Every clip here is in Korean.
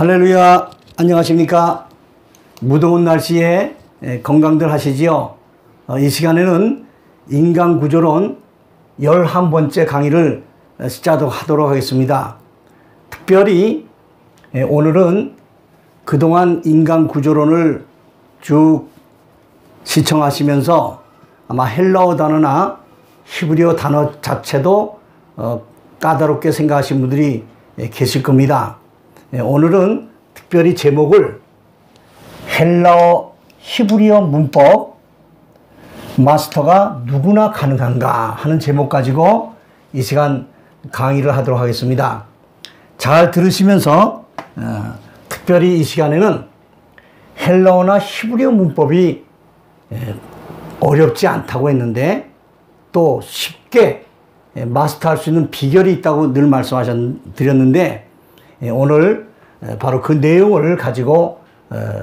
할렐루야, 안녕하십니까? 무더운 날씨에 건강들 하시지요? 이 시간에는 인간구조론 11번째 강의를 시작하도록 하겠습니다. 특별히 오늘은 그동안 인간구조론을 쭉 시청하시면서 아마 헬라어 단어나 히브리어 단어 자체도 까다롭게 생각하신 분들이 계실 겁니다. 오늘은 특별히 제목을 헬라어 히브리어 문법 마스터가 누구나 가능한가 하는 제목 가지고 이 시간 강의를 하도록 하겠습니다. 잘 들으시면서 특별히 이 시간에는 헬라어나 히브리어 문법이 어렵지 않다고 했는데 또 쉽게 마스터할 수 있는 비결이 있다고 늘 말씀드렸는데 오늘 바로 그 내용을 가지고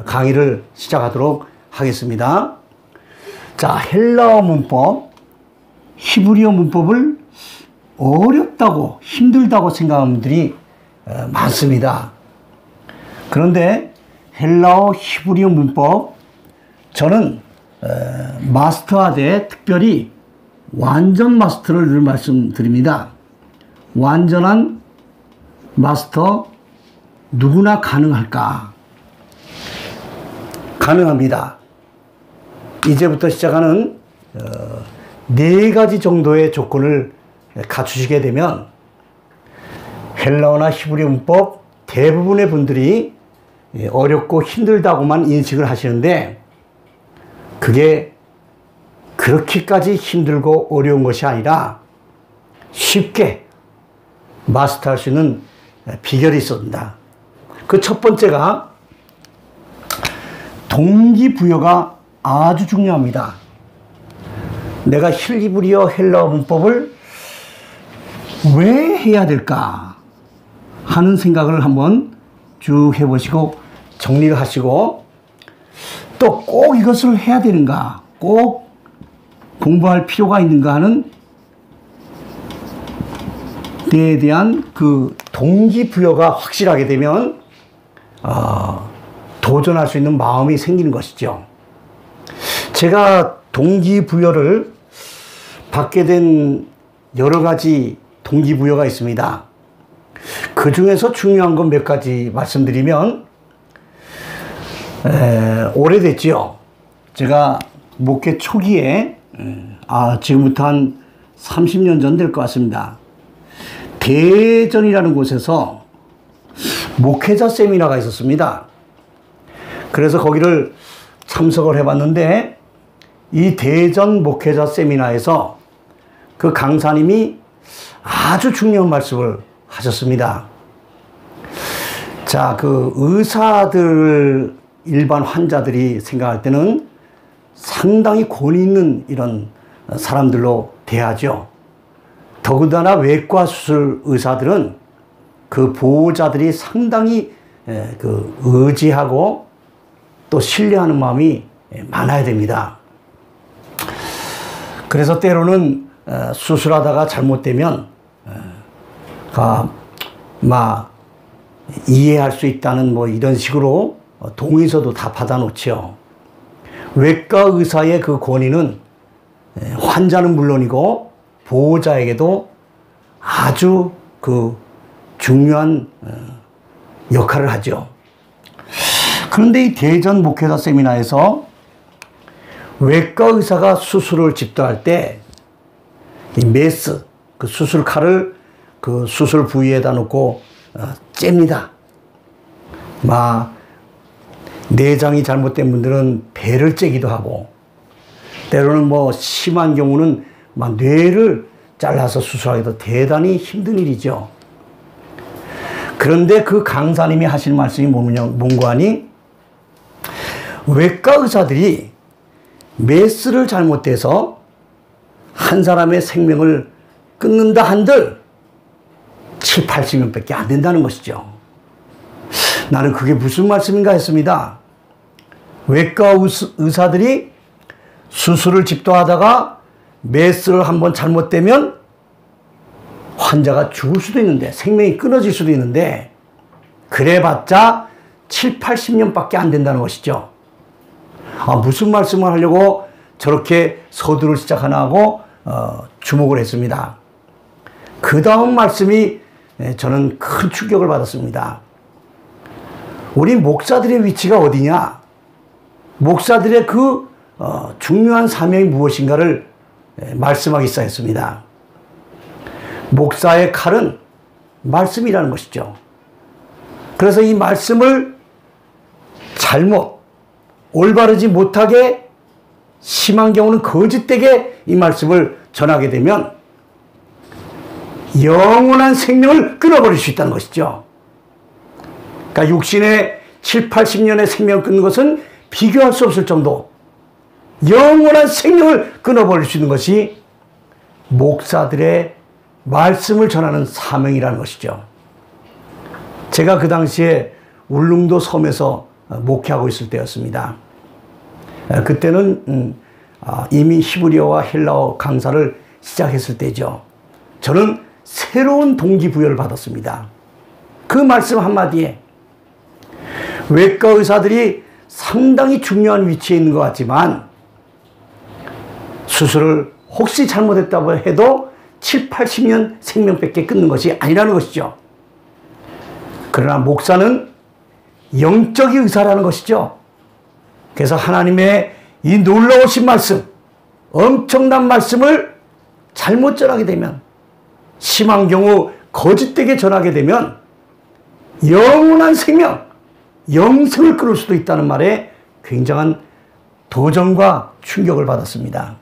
강의를 시작하도록 하겠습니다. 자, 헬라어 문법, 히브리어 문법을 어렵다고 힘들다고 생각하는 분들이 많습니다. 그런데 헬라어 히브리어 문법 저는 마스터하되 특별히 완전 마스터를 늘 말씀드립니다. 완전한 마스터 누구나 가능할까? 가능합니다. 이제부터 시작하는 4가지 정도의 조건을 갖추시게 되면 헬라어나 히브리어 문법 대부분의 분들이 어렵고 힘들다고만 인식을 하시는데 그게 그렇게까지 힘들고 어려운 것이 아니라 쉽게 마스터할 수 있는 비결이 있습니다. 그 첫 번째가 동기부여가 아주 중요합니다. 내가 히브리어 헬라어 문법을 왜 해야 될까 하는 생각을 한번 쭉 해보시고 정리를 하시고 또 꼭 이것을 해야 되는가, 꼭 공부할 필요가 있는가 하는 데에 대한 그 동기부여가 확실하게 되면 도전할 수 있는 마음이 생기는 것이죠. 제가 동기부여를 받게 된 여러 가지 동기부여가 있습니다. 그 중에서 중요한 건 몇 가지 말씀드리면 오래됐지요. 제가 목회 초기에 지금부터 한 30년 전 될 것 같습니다. 대전이라는 곳에서 목회자 세미나가 있었습니다. 그래서 거기를 참석을 해봤는데 이 대전 목회자 세미나에서 그 강사님이 아주 중요한 말씀을 하셨습니다. 자, 그 의사들, 일반 환자들이 생각할 때는 상당히 권위 있는 이런 사람들로 대하죠. 더군다나 외과 수술 의사들은 그 보호자들이 상당히 그 의지하고 또 신뢰하는 마음이 많아야 됩니다. 그래서 때로는 수술하다가 잘못되면 이해할 수 있다는 뭐 이런 식으로 동의서도 다 받아놓죠. 외과 의사의 그 권위는 환자는 물론이고 보호자에게도 아주 그 중요한 역할을 하죠. 그런데 이 대전 목회자 세미나에서 외과 의사가 수술을 집도할 때 이 메스, 그 수술 칼을 그 수술 부위에다 놓고 잽니다. 내장이 잘못된 분들은 배를 째기도 하고 때로는 뭐 심한 경우는 뇌를 잘라서 수술하기도 대단히 힘든 일이죠. 그런데 그 강사님이 하신 말씀이 뭔가 하니 외과 의사들이 메스를 잘못해서 한 사람의 생명을 끊는다 한들 7, 80명밖에 안 된다는 것이죠. 나는 그게 무슨 말씀인가 했습니다. 외과 의사들이 수술을 집도하다가 메스를 한번 잘못되면 환자가 죽을 수도 있는데, 생명이 끊어질 수도 있는데, 그래봤자 7, 80년밖에 안 된다는 것이죠. 무슨 말씀을 하려고 저렇게 서두를 시작하나 하고 주목을 했습니다. 그 다음 말씀이 저는 큰 충격을 받았습니다. 우리 목사들의 위치가 어디냐? 목사들의 그 중요한 사명이 무엇인가를 말씀하기 시작했습니다. 목사의 칼은 말씀이라는 것이죠. 그래서 이 말씀을 잘못, 올바르지 못하게, 심한 경우는 거짓되게 이 말씀을 전하게 되면 영원한 생명을 끊어버릴 수 있다는 것이죠. 그러니까 육신의 7, 80년의 생명을 끊는 것은 비교할 수 없을 정도 영원한 생명을 끊어버릴 수 있는 것이 목사들의 말씀을 전하는 사명이라는 것이죠. 제가 그 당시에 울릉도 섬에서 목회하고 있을 때였습니다. 그때는 이미 히브리어와 헬라어 강사를 시작했을 때죠. 저는 새로운 동기부여를 받았습니다. 그 말씀 한마디에 외과 의사들이 상당히 중요한 위치에 있는 것 같지만 수술을 혹시 잘못했다고 해도 7, 80년 생명밖에 끊는 것이 아니라는 것이죠. 그러나 목사는 영적인 의사라는 것이죠. 그래서 하나님의 이 놀라우신 말씀, 엄청난 말씀을 잘못 전하게 되면, 심한 경우 거짓되게 전하게 되면 영원한 생명, 영생을 끊을 수도 있다는 말에 굉장한 도전과 충격을 받았습니다.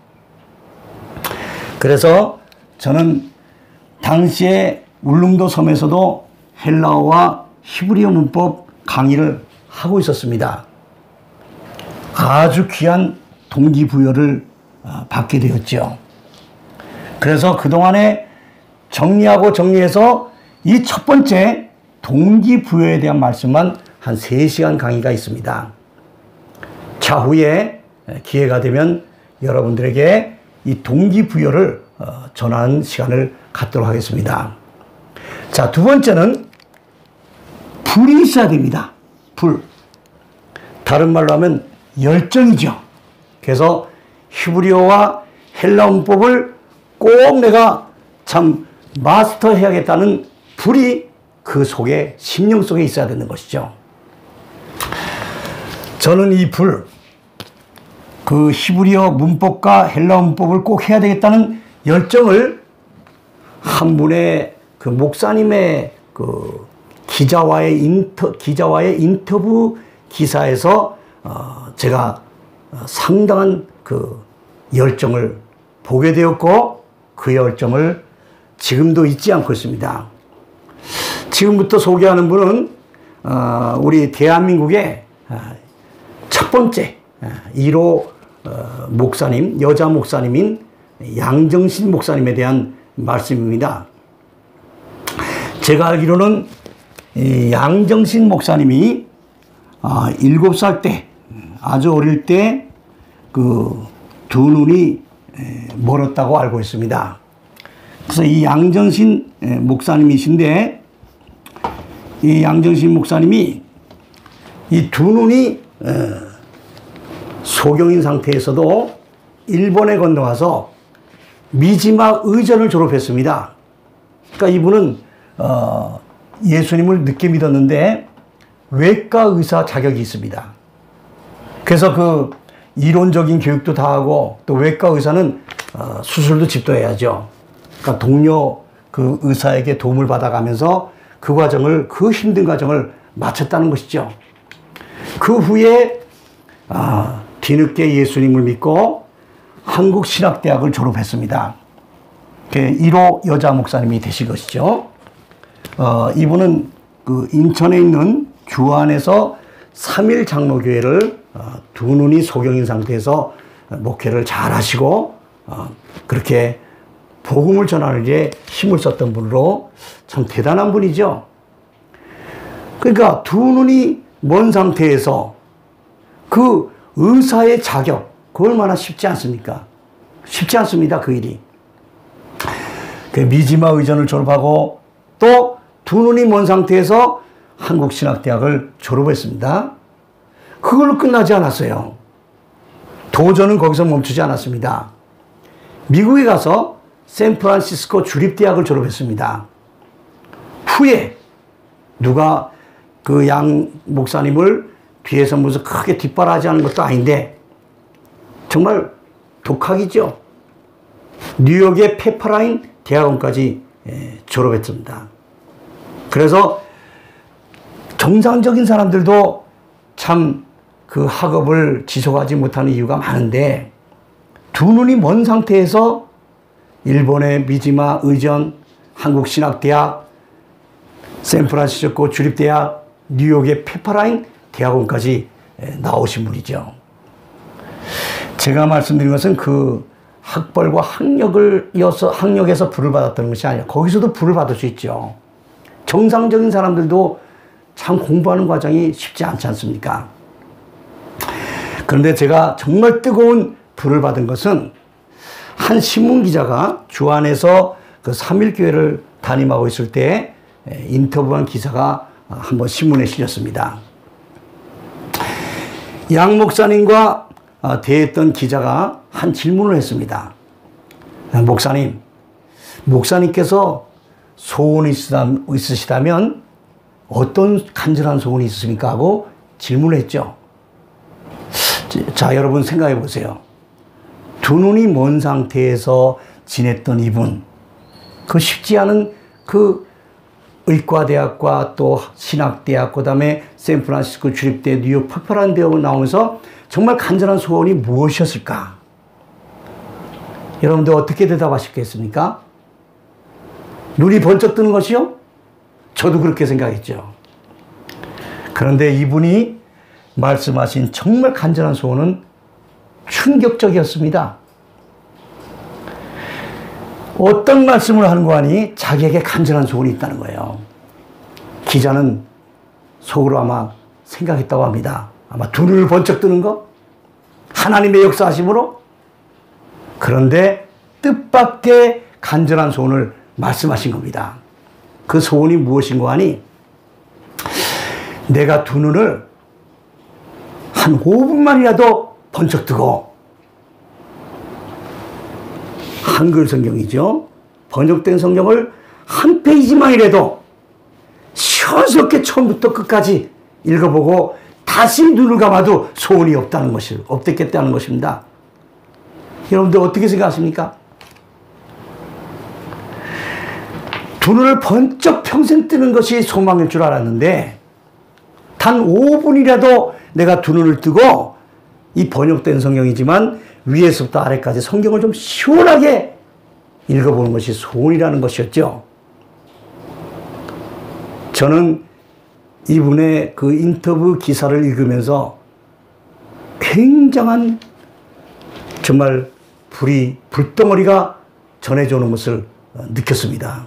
그래서 저는 당시에 울릉도 섬에서도 헬라어와 히브리어 문법 강의를 하고 있었습니다. 아주 귀한 동기부여를 받게 되었죠. 그래서 그동안에 정리하고 정리해서 이 첫 번째 동기부여에 대한 말씀만 한 3시간 강의가 있습니다. 차후에 기회가 되면 여러분들에게 이 동기부여를 전하는 시간을 갖도록 하겠습니다. 자, 두 번째는 불이 있어야 됩니다. 불. 다른 말로 하면 열정이죠. 그래서 히브리어와 헬라 문법을 꼭 내가 참 마스터해야겠다는 불이 그 속에, 심령 속에 있어야 되는 것이죠. 저는 이 불, 그 히브리어 문법과 헬라 문법을 꼭 해야 되겠다는 열정을 한 분의 그 목사님의 그 기자와의 인터뷰 기사에서 제가 상당한 그 열정을 보게 되었고, 그 열정을 지금도 잊지 않고 있습니다. 지금부터 소개하는 분은 우리 대한민국의 첫 번째 1호 목사님, 여자 목사님인 양정신 목사님에 대한 말씀입니다. 제가 알기로는 이 양정신 목사님이 7살 때, 아주 어릴 때 그 두 눈이 멀었다고 알고 있습니다. 그래서 이 양정신 목사님이신데, 이 양정신 목사님이 이 두 눈이 소경인 상태에서도 일본에 건너가서 미지마 의전을 졸업했습니다. 그러니까 이분은 예수님을 늦게 믿었는데 외과 의사 자격이 있습니다. 그래서 그 이론적인 교육도 다 하고, 또 외과 의사는 수술도 집도해야죠. 그러니까 동료 그 의사에게 도움을 받아가면서 그 과정을, 그 힘든 과정을 마쳤다는 것이죠. 그 후에 뒤늦게 예수님을 믿고 한국신학대학을 졸업했습니다. 1호 여자 목사님이 되신 것이죠. 이분은 그 인천에 있는 주안에서 3일 장로교회를 두 눈이 소경인 상태에서 목회를 잘 하시고 그렇게 복음을 전하는 데 힘을 썼던 분으로 참 대단한 분이죠. 그러니까 두 눈이 먼 상태에서 그 의사의 자격, 그 얼마나 쉽지 않습니까? 쉽지 않습니다, 그 일이. 그 미지마 의전을 졸업하고 또 두 눈이 먼 상태에서 한국신학대학을 졸업했습니다. 그걸로 끝나지 않았어요. 도전은 거기서 멈추지 않았습니다. 미국에 가서 샌프란시스코 주립대학을 졸업했습니다. 후에 누가 그 양 목사님을 뒤에서 무슨 크게 뒷바라지 하는 것도 아닌데 정말 독학이죠. 뉴욕의 페퍼라인 대학원까지 졸업했습니다. 그래서 정상적인 사람들도 참 그 학업을 지속하지 못하는 이유가 많은데 두 눈이 먼 상태에서 일본의 미지마 의전, 한국신학대학, 샌프란시스코 주립대학, 뉴욕의 페퍼라인 대학원까지 나오신 분이죠. 제가 말씀드린 것은 그 학벌과 학력에서 부를 받았다는 것이 아니라 거기서도 부를 받을 수 있죠. 정상적인 사람들도 참 공부하는 과정이 쉽지 않지 않습니까? 그런데 제가 정말 뜨거운 부를 받은 것은 한 신문기자가 주안에서 그 3.1교회를 담임하고 있을 때 인터뷰한 기사가 한번 신문에 실렸습니다. 양 목사님과 대했던 기자가 한 질문을 했습니다. 목사님, 목사님께서 소원이 있으시다면 어떤 간절한 소원이 있으십니까? 하고 질문을 했죠. 자, 여러분 생각해 보세요. 두 눈이 먼 상태에서 지냈던 이분, 그 쉽지 않은 그 의과대학과 또 신학대학, 그 다음에 샌프란시스코 주립대, 뉴욕 페퍼라인 대학을 나오면서 정말 간절한 소원이 무엇이었을까? 여러분들 어떻게 대답하시겠습니까? 눈이 번쩍 뜨는 것이요? 저도 그렇게 생각했죠. 그런데 이분이 말씀하신 정말 간절한 소원은 충격적이었습니다. 어떤 말씀을 하는 거 아니 자기에게 간절한 소원이 있다는 거예요. 기자는 속으로 아마 생각했다고 합니다. 아마 두 눈을 번쩍 뜨는 거? 하나님의 역사하심으로? 그런데 뜻밖의 간절한 소원을 말씀하신 겁니다. 그 소원이 무엇인가 하니 내가 두 눈을 한 5분만이라도 번쩍 뜨고 한글 성경이죠. 번역된 성경을 한 페이지만이라도 시원스럽게 처음부터 끝까지 읽어보고 다시 눈을 감아도 소원이 없겠다는 것입니다. 여러분들 어떻게 생각하십니까? 두 눈을 번쩍 평생 뜨는 것이 소망일 줄 알았는데 단 5분이라도 내가 두 눈을 뜨고 이 번역된 성경이지만 위에서부터 아래까지 성경을 좀 시원하게 읽어보는 것이 소원이라는 것이었죠. 저는 이분의 그 인터뷰 기사를 읽으면서 굉장한 정말 불덩어리가 전해져 오는 것을 느꼈습니다.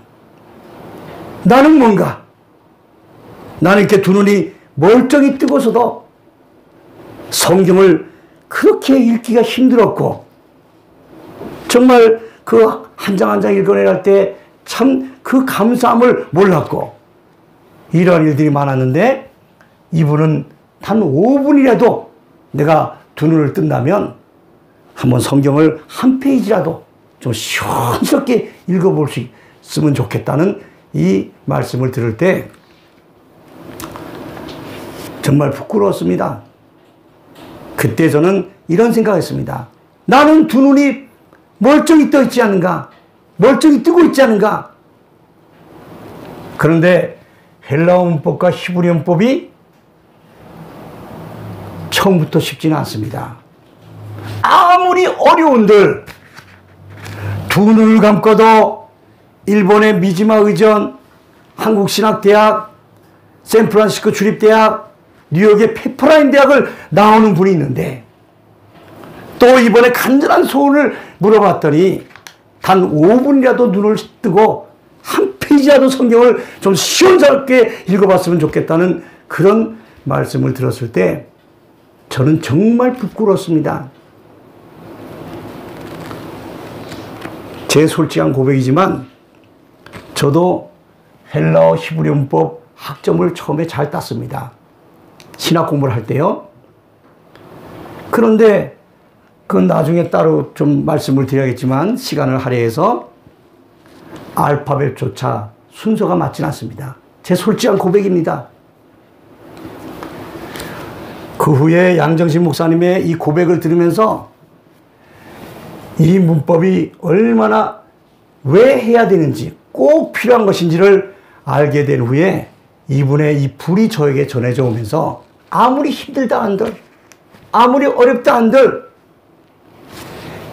나는 뭔가? 나는 이렇게 두 눈이 멀쩡히 뜨고서도 성경을 그렇게 읽기가 힘들었고 정말 그 한 장 한 장 읽어내릴 때 참 그 감사함을 몰랐고 이러한 일들이 많았는데 이분은 단 5분이라도 내가 두 눈을 뜬다면 한번 성경을 한 페이지라도 좀 시원스럽게 읽어볼 수 있으면 좋겠다는 이 말씀을 들을 때 정말 부끄러웠습니다. 그때 저는 이런 생각했습니다. 나는 두 눈이 멀쩡히 떠 있지 않은가? 멀쩡히 뜨고 있지 않은가? 그런데 헬라어 문법과 히브리 문법이 처음부터 쉽지는 않습니다. 아무리 어려운들 두 눈을 감고도 일본의 미지마 의전, 한국신학대학, 샌프란시스코 주립대학, 뉴욕의 페퍼라인 대학을 나오는 분이 있는데 또 이번에 간절한 소원을 물어봤더니 단 5분이라도 눈을 뜨고 한 페이지라도 성경을 좀 시원스럽게 읽어봤으면 좋겠다는 그런 말씀을 들었을 때 저는 정말 부끄러웠습니다. 제 솔직한 고백이지만 저도 헬라어 히브리 문법, 학점을 처음에 잘 땄습니다. 신학 공부를 할 때요. 그런데 그건 나중에 따로 좀 말씀을 드려야겠지만 시간을 할애해서 알파벳조차 순서가 맞진 않습니다. 제 솔직한 고백입니다. 그 후에 양정신 목사님의 이 고백을 들으면서 이 문법이 얼마나 왜 해야 되는지 꼭 필요한 것인지를 알게 된 후에 이분의 이 불이 저에게 전해져 오면서 아무리 힘들다 한들 아무리 어렵다 한들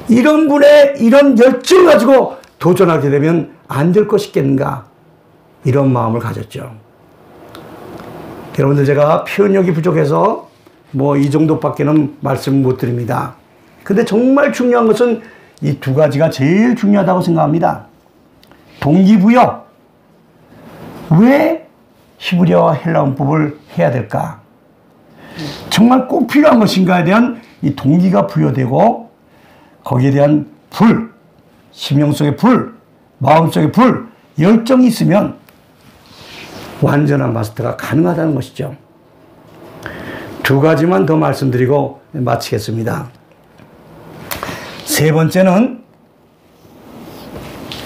이런 분의 이런 열정을 가지고 도전하게 되면 안 될 것이겠는가 이런 마음을 가졌죠. 여러분들 제가 표현력이 부족해서 뭐 이 정도밖에는 말씀 못 드립니다. 근데 정말 중요한 것은 이 두 가지가 제일 중요하다고 생각합니다. 동기부여. 왜 히브리어와 헬라 문법을 해야 될까? 정말 꼭 필요한 것인가에 대한 이 동기가 부여되고 거기에 대한 불, 심령 속의 불, 마음 속의 불, 열정이 있으면 완전한 마스터가 가능하다는 것이죠. 두 가지만 더 말씀드리고 마치겠습니다. 세 번째는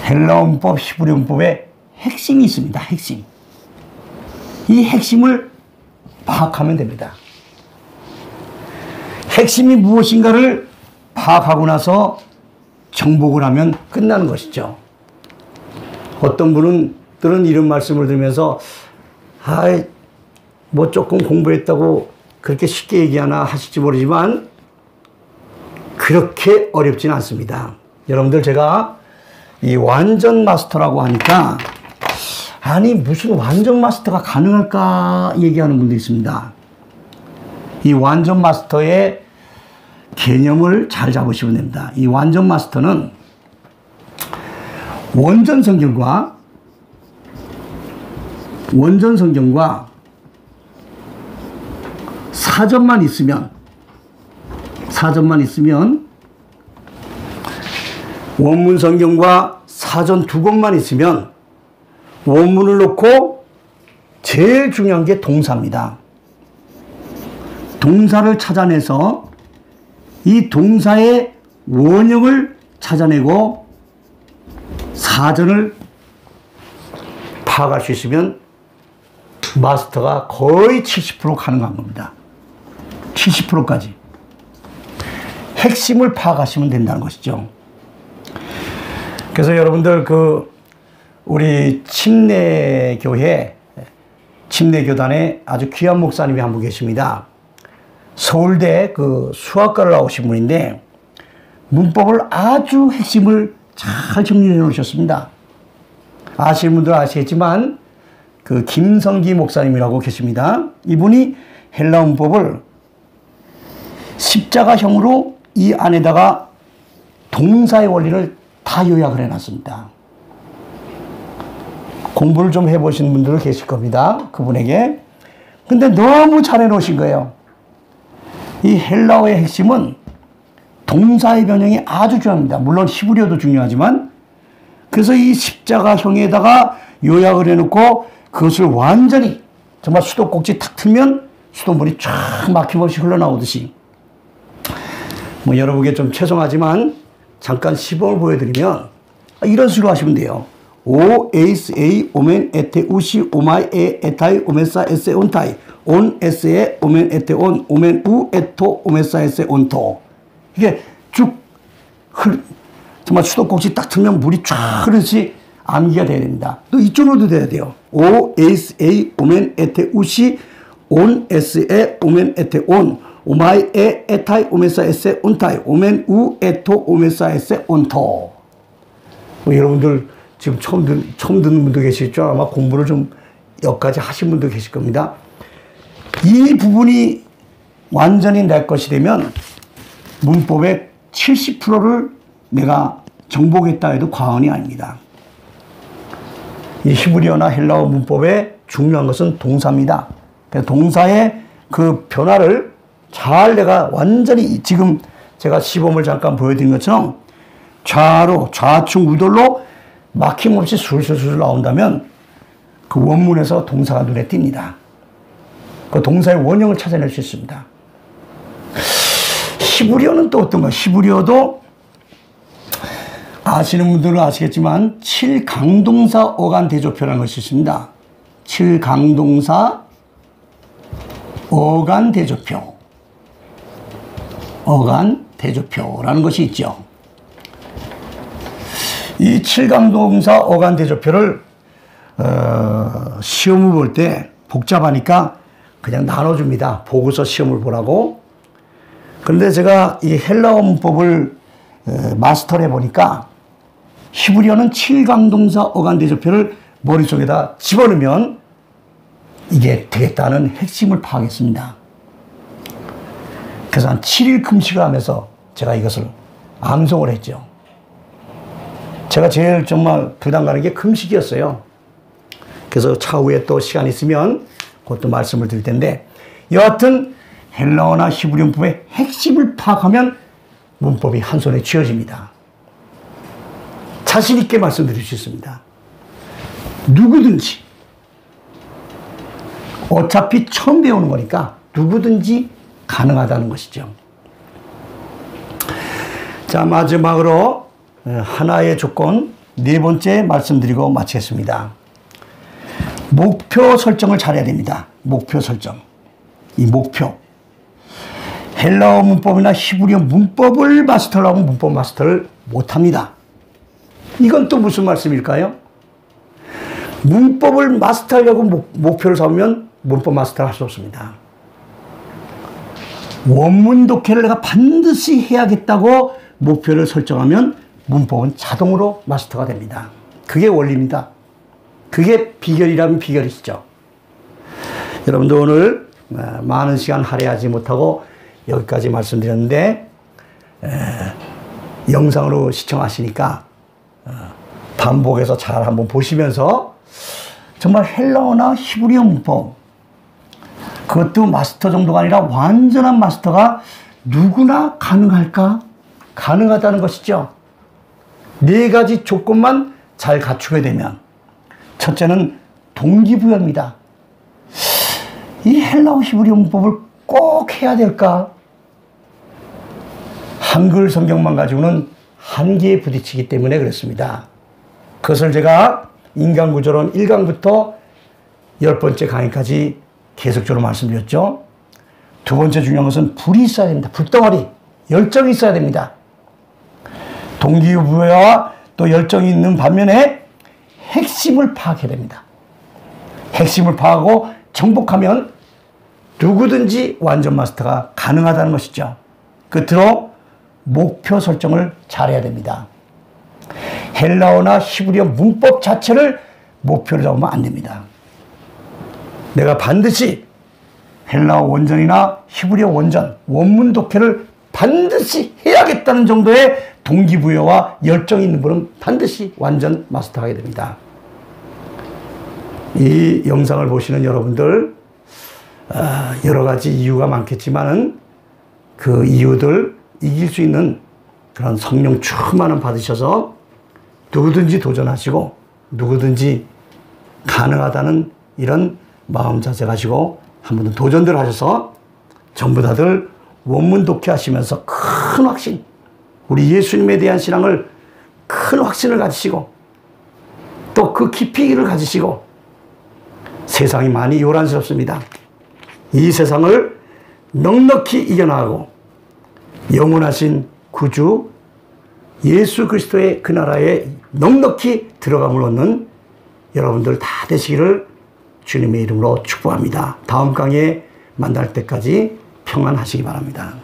헬라 문법, 히브리 문법의 핵심이 있습니다. 핵심. 이 핵심을 파악하면 됩니다. 핵심이 무엇인가를 파악하고 나서 정복을 하면 끝나는 것이죠. 어떤 분들은 이런 말씀을 들으면서 뭐 조금 공부했다고 그렇게 쉽게 얘기하나 하실지 모르지만 그렇게 어렵진 않습니다. 여러분들 제가 이 완전 마스터라고 하니까 아니 무슨 완전 마스터가 가능할까 얘기하는 분들이 있습니다. 이 완전 마스터의 개념을 잘 잡으시면 됩니다. 이 완전 마스터는 원전 성경과 사전만 있으면 원문 성경과 사전 두 권만 있으면 원문을 놓고 제일 중요한 게 동사입니다. 동사를 찾아내서 이 동사의 원형을 찾아내고 사전을 파악할 수 있으면 마스터가 거의 70% 가능한 겁니다. 70%까지. 핵심을 파악하시면 된다는 것이죠. 그래서 여러분들 우리 침례교회, 침례교단에 아주 귀한 목사님이 한 분 계십니다. 서울대 수학과를 나오신 분인데 문법을 아주 핵심을 잘 정리해 놓으셨습니다. 아시는 분들은 아시겠지만 김성기 목사님이라고 계십니다. 이분이 헬라 문법을 십자가형으로 이 안에다가 동사의 원리를 다 요약을 해놨습니다. 공부를 좀 해보신 분들 계실 겁니다. 그분에게. 근데 너무 잘 해놓으신 거예요. 이 헬라어의 핵심은 동사의 변형이 아주 중요합니다. 물론 히브리어도 중요하지만 그래서 이 십자가형에다가 요약을 해놓고 그것을 완전히 정말 수도꼭지 탁 틀면 수돗물이 쫙 막힘없이 흘러나오듯이 뭐 여러분에게 좀 죄송하지만 잠깐 시범을 보여드리면 이런 식으로 하시면 돼요. 오 에이스 에이 오멘 에테 우시 오마이 에 에타이 오메사 에세 온타이 온 에세에 오멘 에테 온 오멘 우 에토 오메사 에세 온토 이게 쭉 정말 수도꼭지 딱 틀면 물이 쫙 흐르듯이 암기가 돼야 됩니다. 또 이쪽으로도 돼야 돼요. 오 에이스 에이 오멘 에테 우시 온 에스에 오멘 에테 온 오마이 에 에타이 오메사 에세 온타이 오멘 우 에토 오메사 에세 온토. 뭐 여러분들 지금 처음 듣는 분도 계실 줄 아마 공부를 좀 여기까지 하신 분도 계실 겁니다. 이 부분이 완전히 내 것이 되면 문법의 70%를 내가 정복했다 해도 과언이 아닙니다. 이 히브리어나 헬라어 문법의 중요한 것은 동사입니다. 그래서 동사의 그 변화를 잘 내가 완전히 지금 제가 시범을 잠깐 보여드린 것처럼 좌로 좌충 우돌로 막힘없이 술술술 나온다면 그 원문에서 동사가 눈에 띕니다. 그 동사의 원형을 찾아낼 수 있습니다. 히브리어는 또 어떤가? 히브리어도 아시는 분들은 아시겠지만 7강동사 어간 대조표라는 것이 있습니다. 7강동사 어간 대조표. 어간 대조표라는 것이 있죠. 이 7강동사 어간 대조표를 시험을 볼 때 복잡하니까 그냥 나눠줍니다. 보고서 시험을 보라고. 그런데 제가 이 헬라어 문법을 마스터를 해보니까 히브리어는 7강동사 어간 대조표를 머릿속에다 집어넣으면 이게 되겠다는 핵심을 파악했습니다. 그래서 한 7일 금식을 하면서 제가 이것을 암송을 했죠. 제가 제일 정말 부담 가는 게 금식이었어요. 그래서 차후에 또 시간 있으면 그것도 말씀을 드릴 텐데, 여하튼 헬라어나 히브리 문법의 핵심을 파악하면 문법이 한 손에 쥐어집니다. 자신 있게 말씀드릴 수 있습니다. 누구든지, 어차피 처음 배우는 거니까 누구든지 가능하다는 것이죠. 자, 마지막으로 하나의 조건, 네 번째 말씀드리고 마치겠습니다. 목표 설정을 잘해야 됩니다. 목표 설정. 이 목표. 헬라어 문법이나 히브리어 문법을 마스터하려고 문법 마스터를 못합니다. 이건 또 무슨 말씀일까요? 문법을 마스터하려고 목표를 세우면 문법 마스터를 할 수 없습니다. 원문 독해를 내가 반드시 해야겠다고 목표를 설정하면 문법은 자동으로 마스터가 됩니다. 그게 원리입니다. 그게 비결이라면 비결이시죠. 여러분들 오늘 많은 시간 할애하지 못하고 여기까지 말씀드렸는데, 영상으로 시청하시니까 반복해서 잘 한번 보시면서 정말 헬라어나 히브리어 문법, 그것도 마스터 정도가 아니라 완전한 마스터가 누구나 가능할까? 가능하다는 것이죠. 네 가지 조건만 잘 갖추게 되면, 첫째는 동기부여입니다. 이 헬라어 히브리어 문법을 꼭 해야 될까? 한글 성경만 가지고는 한계에 부딪히기 때문에 그렇습니다. 그것을 제가 인간구조론 1강부터 10번째 강의까지 계속적으로 말씀드렸죠. 두 번째 중요한 것은 불이 있어야 됩니다. 불덩어리, 열정이 있어야 됩니다. 동기부여와 또 열정이 있는 반면에 핵심을 파악해야 됩니다. 핵심을 파악하고 정복하면 누구든지 완전 마스터가 가능하다는 것이죠. 끝으로 목표 설정을 잘해야 됩니다. 헬라어나 히브리어 문법 자체를 목표로 잡으면 안 됩니다. 내가 반드시 헬라어 원전이나 히브리어 원전, 원문 독해를 반드시 해야겠다는 정도의 동기부여와 열정이 있는 분은 반드시 완전 마스터하게 됩니다. 이 영상을 보시는 여러분들, 여러 가지 이유가 많겠지만은 그 이유들 이길 수 있는 그런 성령 충만을 받으셔서 누구든지 도전하시고 누구든지 가능하다는 이런 마음 자세 가지고 한번 도전들 하셔서 전부 다들 원문 독해하시면서 큰 확신, 우리 예수님에 대한 신앙을 큰 확신을 가지시고 또 그 깊이를 가지시고, 세상이 많이 요란스럽습니다. 이 세상을 넉넉히 이겨나가고 영원하신 구주 예수 그리스도의 그 나라에 넉넉히 들어감을 얻는 여러분들 다 되시기를 주님의 이름으로 축복합니다. 다음 강의에 만날 때까지 평안하시기 바랍니다.